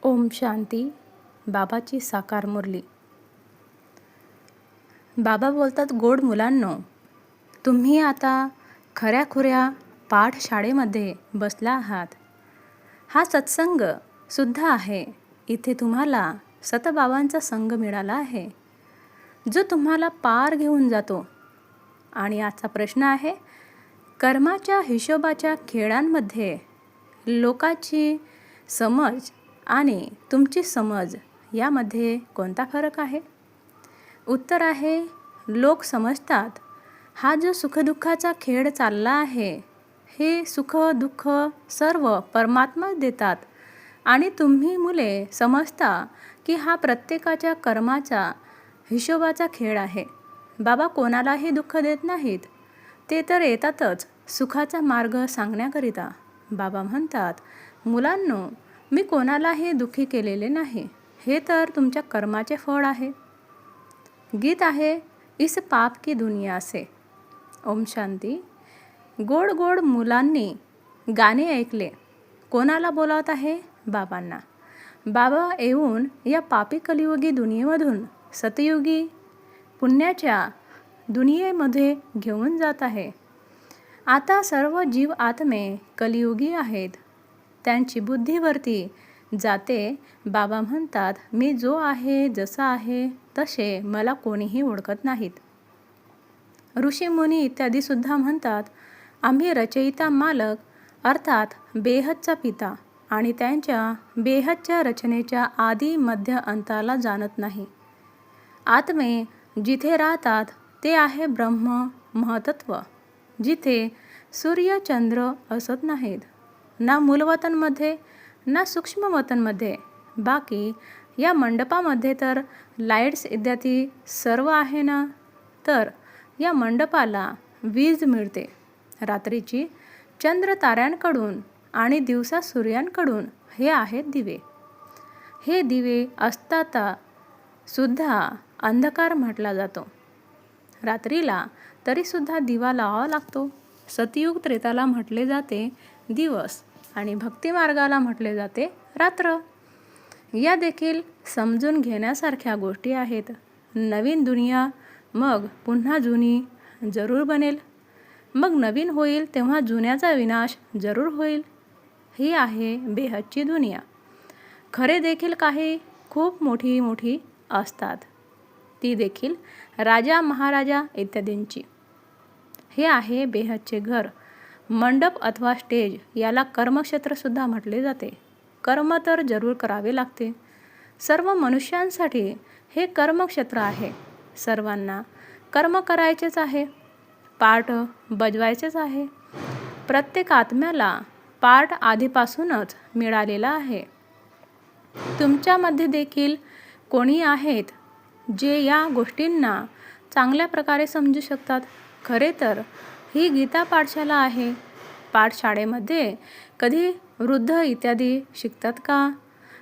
ओम शांती. बाबाची साकार मुरली. बाबा बोलतात, गोड मुलांनो, तुम्ही आता खऱ्याखुऱ्या पाठशाळेमध्ये बसला आहात. हा सत्संग सुद्धा आहे. इथे तुम्हाला सतबाबांचा संग मिळाला आहे, जो तुम्हाला पार घेऊन जातो. आणि आजचा प्रश्न आहे, कर्माच्या हिशोबाच्या खेळांमध्ये लोकांची समज आणि तुमची समज यामध्ये कोणता फरक आहे? उत्तर आहे, लोक समजतात हा जो सुखदुःखाचा खेळ चालला आहे, हे सुख दुःख सर्व परमात्मा देतात. आणि तुम्ही मुले समजता की हा प्रत्येकाच्या कर्माचा हिशोबाचा खेळ आहे. बाबा कोणालाही दुःख देत नाहीत. ते तर येतातच सुखाचा मार्ग सांगण्याकरिता. बाबा म्हणतात, मुलांनो, मी कोणालाही दुःखी केलेले नाही. हे तर तुमच्या कर्माचे फळ आहे. गीत आहे, इस पाप की दुनिया से. ओम शांती. गोड गोड मुलांनी गाणे ऐकले. कोणाला बोलावत आहे? बाबांना. बाबा येऊन या पापी कलियुगी दुनियेमधून सतयुगी पुण्याच्या दुनियेमध्ये घेऊन जात आहे. आता सर्व जीव आत्मे कलियुगी आहेत. त्यांची बुद्धीवरती जाते. बाबा म्हणतात, मी जो आहे जसा आहे तसे मला कोणीही ओळखत नाहीत. ऋषीमुनी इत्यादी सुद्धा म्हणतात, आम्ही रचयिता मालक अर्थात बेहदचा पिता आणि त्यांच्या बेहदच्या रचनेच्या आदी मध्य अंताला जाणत नाही. आत्मे जिथे राहतात ते आहे ब्रह्म महतत्व, जिथे सूर्य चंद्र असत नाहीत, ना मूलवतनमध्ये ना सूक्ष्मवतनमध्ये. बाकी या मंडपामध्ये तर लाईट्स इत्यादी सर्व आहे ना. तर या मंडपाला वीज मिळते रात्रीची चंद्र ताऱ्यांकडून आणि दिवसा सूर्यांकडून. हे आहेत दिवे. हे दिवे असताना सुद्धा अंधकार म्हटला जातो. रात्रीला तरीसुद्धा दिवा लावावा लागतो. सतयुग त्रेताला म्हटले जाते दिवस आणि भक्तिमार्गाला म्हटले जाते रात्र. या देखील समजून घेण्यासारख्या गोष्टी आहेत. नवीन दुनिया मग पुन्हा जुनी जरूर बनेल. मग नवीन होईल तेव्हा जुन्याचा विनाश जरूर होईल. ही आहे बेहदची दुनिया. खरे देखील काही खूप मोठी मोठी असतात, ती देखील राजा महाराजा इत्यादींची. हे आहे बेहदचे घर. मंडप अथवा स्टेज याला कर्मक्षेत्रसुद्धा म्हटले जाते. कर्म तर जरूर करावे लागते. सर्व मनुष्यांसाठी हे कर्मक्षेत्र आहे. सर्वांना कर्म करायचेच आहे, पाठ बजवायचेच आहे. प्रत्येक आत्म्याला पाठ आधीपासूनच मिळालेला आहे. तुमच्यामध्ये देखील कोणी आहेत जे या गोष्टींना चांगल्या प्रकारे समजू शकतात. खरे तर ही गीता पाठशाला आहे. पाठशाळेमध्ये कधी वृद्ध इत्यादी शिकतात का?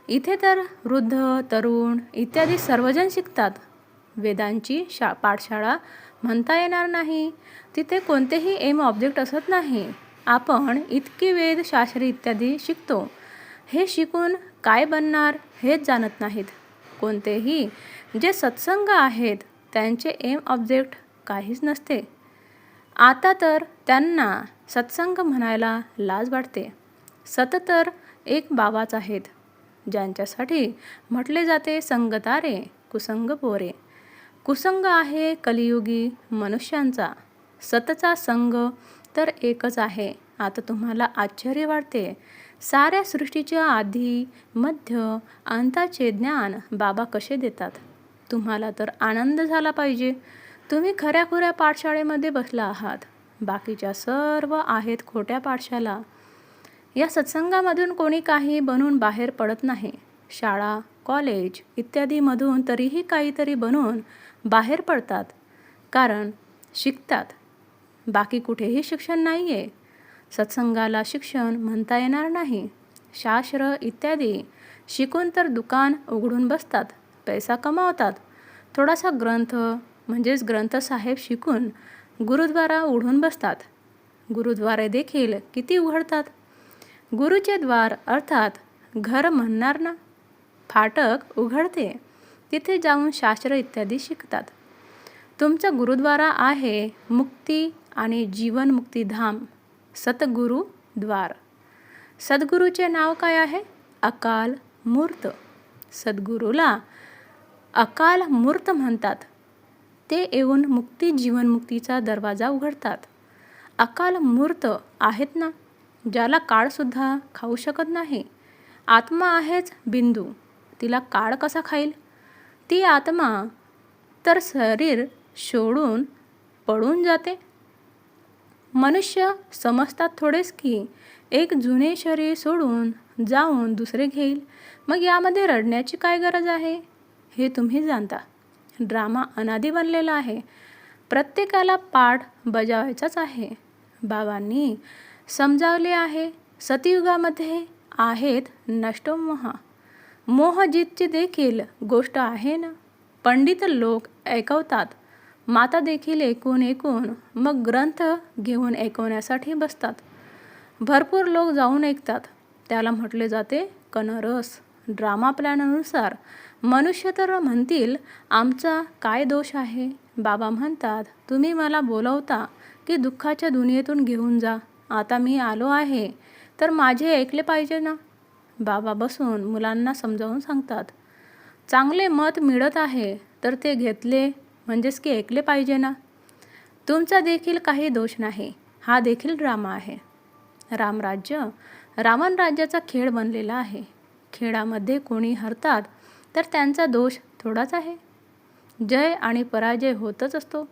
इथे तर वृद्ध तरुण इत्यादी सर्वजण शिकतात. वेदांची पाठशाळा म्हणता येणार नाही. तिथे कोणतेही एम ऑब्जेक्ट असत नाही. आपण इतकी वेद शास्त्री इत्यादी शिकतो. हे शिकून काय बनणार हेच जाणत नाहीत. कोणतेही जे सत्संग आहेत त्यांचे एम ऑब्जेक्ट काहीच नसते. आता तर त्यांना सत्संग म्हणायला लाज वाटते. सत तर एक बाबाच आहेत, ज्यांच्यासाठी म्हटले जाते संगतारे कुसंग पोरे. कुसंग आहे कलियुगी मनुष्यांचा. सतचा संग तर एकच आहे. आता तुम्हाला आश्चर्य वाटते. साऱ्या सृष्टीच्या आधी मध्य अंताचे ज्ञान बाबा कसे देतात. तुम्हाला तर आनंद झाला पाहिजे. तुम्ही खऱ्याखुऱ्या पाठशाळेमध्ये बसला आहात. बाकीच्या सर्व आहेत खोट्या पाठशाला. या सत्संगामधून कोणी काही बनून बाहेर पडत नाही. शाळा कॉलेज इत्यादीमधून तरीही काहीतरी बनून बाहेर पडतात, कारण शिकतात. बाकी कुठेही शिक्षण नाही आहे. सत्संगाला शिक्षण म्हणता येणार नाही. शास्त्र इत्यादी शिकून तर दुकान उघडून बसतात, पैसा कमावतात. थोडासा ग्रंथ म्हणजेच ग्रंथसाहेब शिकून गुरुद्वारा उघडून बसतात. गुरुद्वारे देखील किती उघडतात. गुरुचे द्वार अर्थात घर म्हणणार ना. फाटक उघडते. तिथे जाऊन शास्त्र इत्यादी शिकतात. तुमचा गुरुद्वारा आहे मुक्ती आणि जीवनमुक्तीधाम सद्गुरुद्वार. सद्गुरूचे नाव काय आहे? अकाल मूर्त. सद्गुरूला अकाल मूर्त म्हणतात. ते येऊन मुक्ती जीवनमुक्तीचा दरवाजा उघडतात. अकाल मूर्त आहेत ना, ज्याला काळसुद्धा खाऊ शकत नाही. आत्मा आहेच बिंदू, तिला काळ कसा खाईल? ती आत्मा तर शरीर सोडून पळून जाते. मनुष्य समजतात थोडेच की एक जुने शरीर सोडून जाऊन दुसरे घेईल. मग यामध्ये रडण्याची काय गरज आहे? हे तुम्ही जाणता. ड्रामा अनादी बनलेला आहे. प्रत्येकाला पाठ बजावायचाच आहे. बाबांनी समजावले आहे. सतयुगामध्ये आहेत नष्ट मोह. मोहजितची देखील गोष्ट आहे ना. पंडित लोक ऐकवतात. माता देखील ऐकून मग ग्रंथ घेऊन ऐकवण्यासाठी बसतात. भरपूर लोक जाऊन ऐकतात. त्याला म्हटले जाते कनरस. ड्रामा प्लॅननुसार मनुष्य तर म्हणतील आमचा काय दोष आहे? बाबा म्हणतात तुम्ही मला बोलवता की दुःखाच्या दुनियेतून घेऊन जा. आता मी आलो आहे तर माझे ऐकले पाहिजे ना. बाबा बसून मुलांना समजावून सांगतात. चांगले मत मिळत आहे तर ते घेतले म्हणजेच की ऐकले पाहिजे ना. तुमचा देखील काही दोष नाही. हा देखील ड्रामा आहे. रामराज्य रावण राज्याचा खेळ बनलेला आहे. खेळामध्ये कोणी हरतात तर त्यांचा दोष थोडाच आहे. जय आणि पराजय होतच असतो.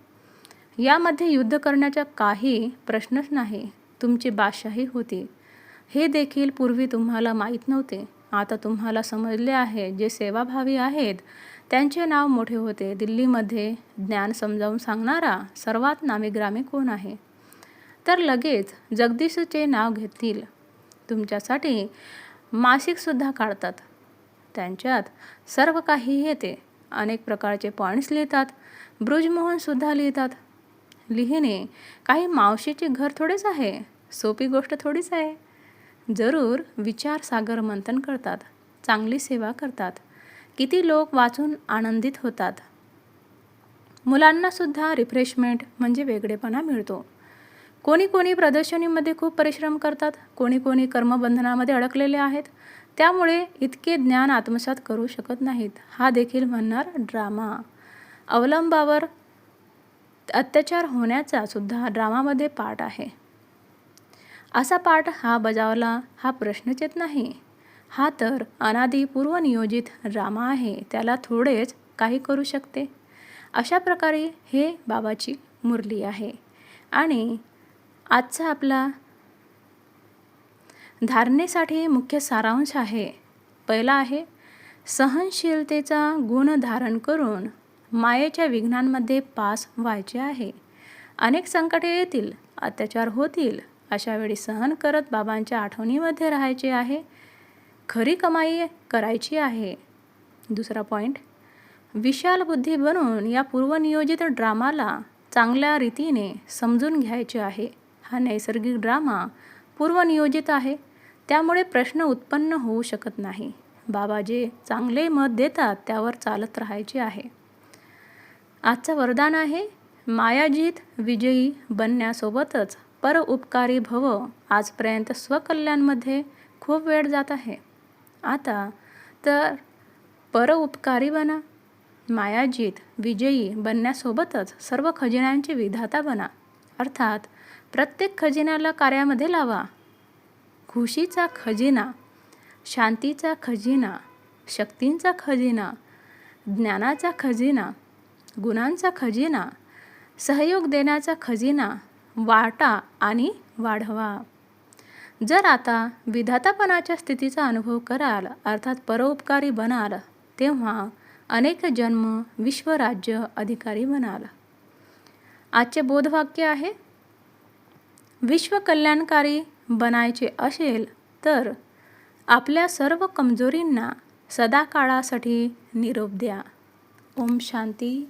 यामध्ये युद्ध करण्याचा काही प्रश्नच नाही. तुमची बादशाही होती. हे देखील पूर्वी तुम्हाला माहीत नव्हते. आता तुम्हाला समजले आहे. जे सेवाभावी आहेत त्यांचे नाव मोठे होते. दिल्लीमध्ये ज्ञान समजावून सांगणारा सर्वात नामीग्रामी कोण आहे? तर लगेच जगदीशचे नाव घेतील. तुमच्यासाठी मासिकसुद्धा काढतात. त्यांच्यात सर्व काही येते. अनेक प्रकारचे पॉईंट्स लिहितात. बृजमोहनसुद्धा लिहितात. लिहिणे काही मावशीचे घर थोडेच आहे. सोपी गोष्ट थोडीच आहे. जरूर विचार सागर मंथन करतात. चांगली सेवा करतात. किती लोक वाचून आनंदित होतात. मुलांनासुद्धा रिफ्रेशमेंट म्हणजे वेगळेपणा मिळतो. कोणी प्रदर्शनीमध्ये खूप परिश्रम करतात. कोणी कर्मबंधनामध्ये अडकलेले आहेत. त्यामुळे इतके ज्ञान आत्मसात करू शकत नाहीत. हा देखील म्हणणार ड्रामा. अवलंबावर अत्याचार होण्याचा सुद्धा ड्रामामध्ये पाठ आहे. असा पाठ हा बजावला हा प्रश्नच येत नाही. हा तर अनादी पूर्वनियोजित ड्रामा आहे. त्याला थोडेच काही करू शकते. अशा प्रकारे हे बाबाची मुरली आहे. आणि आजचा आपला धारणेसाठी मुख्य सारांश आहे. पहिला आहे सहनशीलतेचा गुण धारण करून मायेच्या विघ्नांमध्ये पास व्हायचे आहे. अनेक संकटे येतील, अत्याचार होतील. अशा वेळी सहन करत बाबांच्या आठवणीमध्ये राहायचे आहे. खरी कमाई करायची आहे. दुसरा पॉईंट, विशाल बुद्धी बनून या पूर्वनियोजित ड्रामाला चांगल्या रीतीने समजून घ्यायचे आहे. हा नैसर्गिक ड्रामा पूर्वनियोजित आहे. त्यामुळे प्रश्न उत्पन्न होऊ शकत नाही. बाबा जे चांगले मत देतात त्यावर चालत राहायचे आहे. आजचं वरदान आहे मायाजीत विजयी बनण्यासोबतच परोपकारी भव. आजपर्यंत स्वकल्याणमध्ये खूप वेळ जात आहे. आता तर परोपकारी बना. मायाजीत विजयी बनण्यासोबतच सर्व खजिन्यांचे विधाता बना. अर्थात प्रत्येक खजिन्याला कार्यामध्ये लावा. खुशीचा खजिना, शांतीचा खजिना, शक्तींचा खजिना, ज्ञानाचा खजिना, गुणांचा खजिना, सहयोग देण्याचा खजिना वाटा आणि वाढवा. जर आता विधातापणाच्या स्थितीचा अनुभव कराल, अर्थात परोपकारी बनाल, तेव्हा अनेक जन्म विश्वराज्य अधिकारी बनाल. आजचे बोधवाक्य आहे विश्व कल्याणकारी बनायचे असेल तर आपल्या सर्व कमजोरींना सदाकाळासाठी निरोप द्या. ओम शांती.